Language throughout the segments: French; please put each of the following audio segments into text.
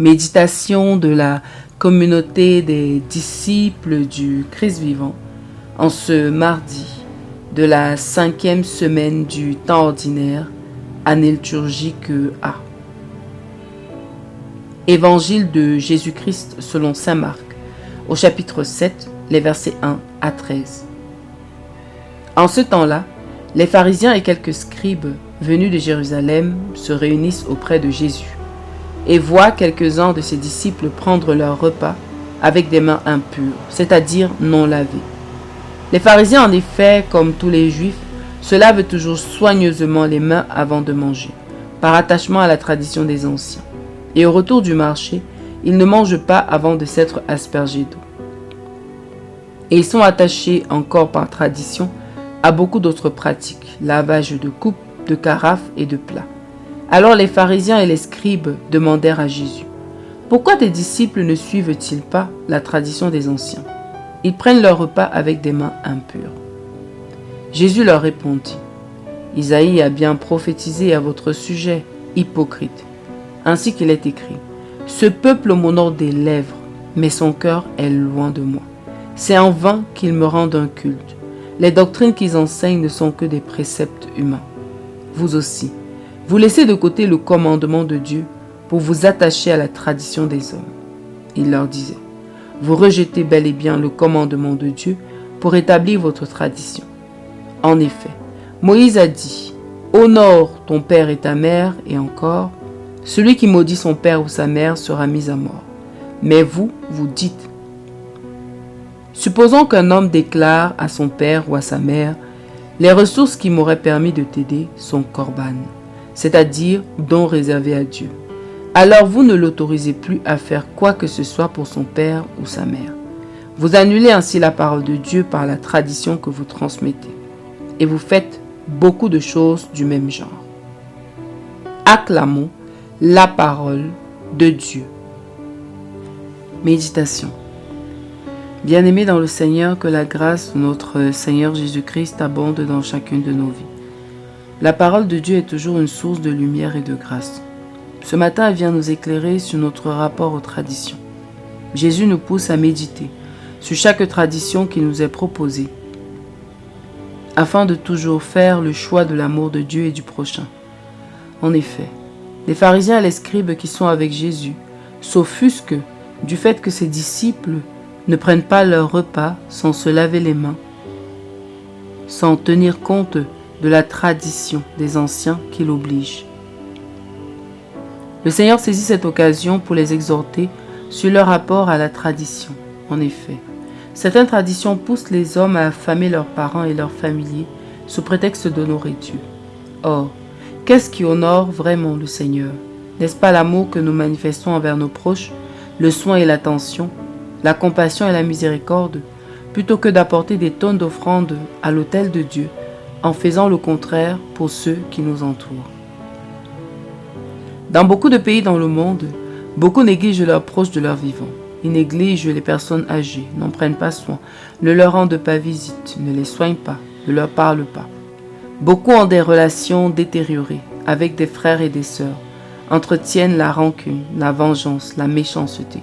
Méditation de la communauté des disciples du Christ vivant en ce mardi de la 5e semaine du temps ordinaire, année liturgique A. Évangile de Jésus-Christ selon saint Marc, au chapitre 7, les versets 1 à 13. En ce temps-là, les pharisiens et quelques scribes venus de Jérusalem se réunissent auprès de Jésus et voient quelques-uns de ses disciples prendre leur repas avec des mains impures, c'est-à-dire non lavées. Les pharisiens, en effet, comme tous les juifs, se lavent toujours soigneusement les mains avant de manger, par attachement à la tradition des anciens. Et au retour du marché, ils ne mangent pas avant de s'être aspergés d'eau. Et ils sont attachés encore par tradition à beaucoup d'autres pratiques, lavage de coupes, de carafes et de plats. Alors les pharisiens et les scribes demandèrent à Jésus: « Pourquoi tes disciples ne suivent-ils pas la tradition des anciens? Ils prennent leur repas avec des mains impures. » Jésus leur répondit: « Isaïe a bien prophétisé à votre sujet, hypocrite. Ainsi qu'il est écrit: Ce peuple m'honore des lèvres, mais son cœur est loin de moi. C'est en vain qu'ils me rendent un culte. Les doctrines qu'ils enseignent ne sont que des préceptes humains. Vous aussi, vous laissez de côté le commandement de Dieu pour vous attacher à la tradition des hommes. » Il leur disait: « Vous rejetez bel et bien le commandement de Dieu pour établir votre tradition. En effet, Moïse a dit: Honore ton père et ta mère, et encore, celui qui maudit son père ou sa mère sera mis à mort. Mais vous, vous dites: Supposons qu'un homme déclare à son père ou à sa mère: Les ressources qui m'auraient permis de t'aider sont korban, c'est-à-dire dons réservés à Dieu. Alors vous ne l'autorisez plus à faire quoi que ce soit pour son père ou sa mère. Vous annulez ainsi la parole de Dieu par la tradition que vous transmettez. Et vous faites beaucoup de choses du même genre. Acclamons la parole de Dieu. Méditation. Bien-aimés dans le Seigneur, que la grâce de notre Seigneur Jésus-Christ abonde dans chacune de nos vies. La parole de Dieu est toujours une source de lumière et de grâce. Ce matin, elle vient nous éclairer sur notre rapport aux traditions. Jésus nous pousse à méditer sur chaque tradition qui nous est proposée, afin de toujours faire le choix de l'amour de Dieu et du prochain. En effet, les pharisiens et les scribes qui sont avec Jésus s'offusquent du fait que ses disciples ne prennent pas leur repas sans se laver les mains, sans tenir compte de la tradition des anciens qui l'obligent. Le Seigneur saisit cette occasion pour les exhorter sur leur rapport à la tradition. En effet, certaines traditions poussent les hommes à affamer leurs parents et leurs familiers sous prétexte d'honorer Dieu. Or, qu'est-ce qui honore vraiment le Seigneur? N'est-ce pas l'amour que nous manifestons envers nos proches, le soin et l'attention, la compassion et la miséricorde, plutôt que d'apporter des tonnes d'offrandes à l'autel de Dieu en faisant le contraire pour ceux qui nous entourent? Dans beaucoup de pays dans le monde, beaucoup négligent leurs proches de leur vivant. Ils négligent les personnes âgées, n'en prennent pas soin, ne leur rendent pas visite, ne les soignent pas, ne leur parlent pas. Beaucoup ont des relations détériorées avec des frères et des sœurs, entretiennent la rancune, la vengeance, la méchanceté.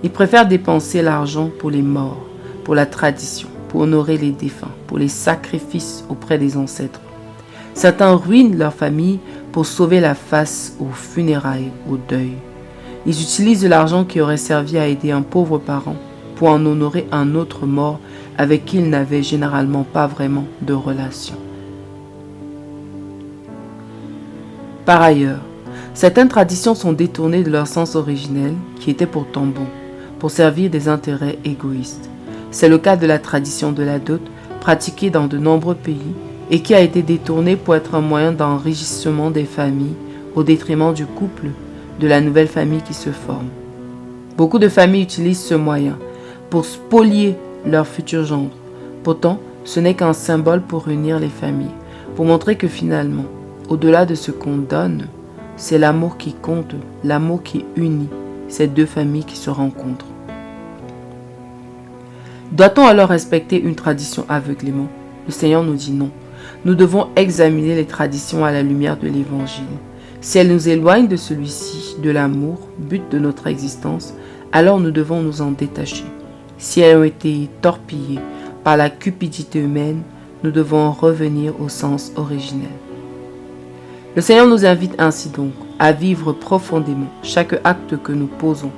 Ils préfèrent dépenser l'argent pour les morts, pour la tradition, pour honorer les défunts, pour les sacrifices auprès des ancêtres. Certains ruinent leur famille pour sauver la face aux funérailles, au deuil. Ils utilisent l'argent qui aurait servi à aider un pauvre parent pour en honorer un autre mort avec qui ils n'avaient généralement pas vraiment de relation. Par ailleurs, certaines traditions sont détournées de leur sens originel, qui était pourtant bon, pour servir des intérêts égoïstes. C'est le cas de la tradition de la dot, pratiquée dans de nombreux pays, et qui a été détournée pour être un moyen d'enrichissement des familles au détriment du couple, de la nouvelle famille qui se forme. Beaucoup de familles utilisent ce moyen pour spolier leur futur gendre. Pourtant, ce n'est qu'un symbole pour unir les familles, pour montrer que finalement, au-delà de ce qu'on donne, c'est l'amour qui compte, l'amour qui unit ces deux familles qui se rencontrent. Doit-on alors respecter une tradition aveuglément? Le Seigneur nous dit non. Nous devons examiner les traditions à la lumière de l'Évangile. Si elles nous éloignent de celui-ci, de l'amour, but de notre existence, alors nous devons nous en détacher. Si elles ont été torpillées par la cupidité humaine, nous devons revenir au sens originel. Le Seigneur nous invite ainsi donc à vivre profondément chaque acte que nous posons,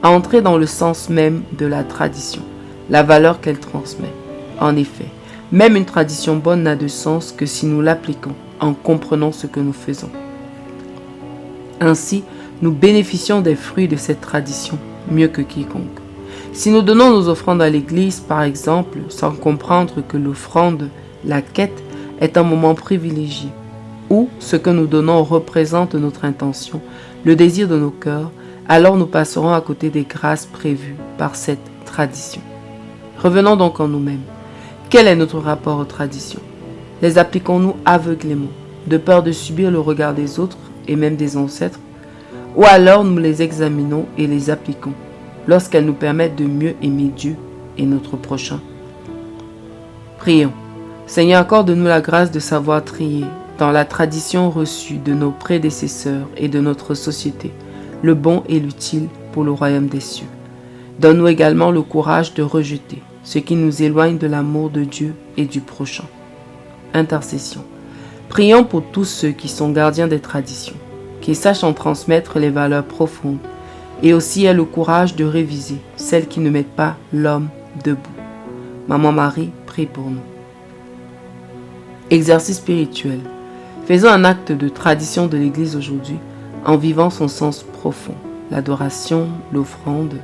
à entrer dans le sens même de la tradition, la valeur qu'elle transmet. En effet, même une tradition bonne n'a de sens que si nous l'appliquons en comprenant ce que nous faisons. Ainsi, nous bénéficions des fruits de cette tradition mieux que quiconque. Si nous donnons nos offrandes à l'église, par exemple, sans comprendre que l'offrande, la quête, est un moment privilégié, où ce que nous donnons représente notre intention, le désir de nos cœurs, alors nous passerons à côté des grâces prévues par cette tradition. Revenons donc en nous-mêmes. Quel est notre rapport aux traditions? Les appliquons-nous aveuglément, de peur de subir le regard des autres et même des ancêtres? Ou alors nous les examinons et les appliquons, lorsqu'elles nous permettent de mieux aimer Dieu et notre prochain? Prions. Seigneur, accorde-nous la grâce de savoir trier, dans la tradition reçue de nos prédécesseurs et de notre société, le bon et l'utile pour le royaume des cieux. Donne-nous également le courage de rejeter ce qui nous éloigne de l'amour de Dieu et du prochain. Intercession. Prions pour tous ceux qui sont gardiens des traditions, qu'ils sachent en transmettre les valeurs profondes et aussi aient le courage de réviser celles qui ne mettent pas l'homme debout. Maman Marie, prie pour nous. Exercice spirituel. Faisons un acte de tradition de l'Église aujourd'hui en vivant son sens profond, l'adoration, l'offrande.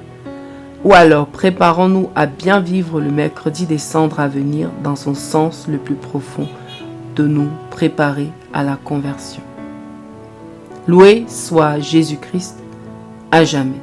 Ou alors préparons-nous à bien vivre le mercredi des cendres à venir dans son sens le plus profond, de nous préparer à la conversion. Loué soit Jésus-Christ à jamais.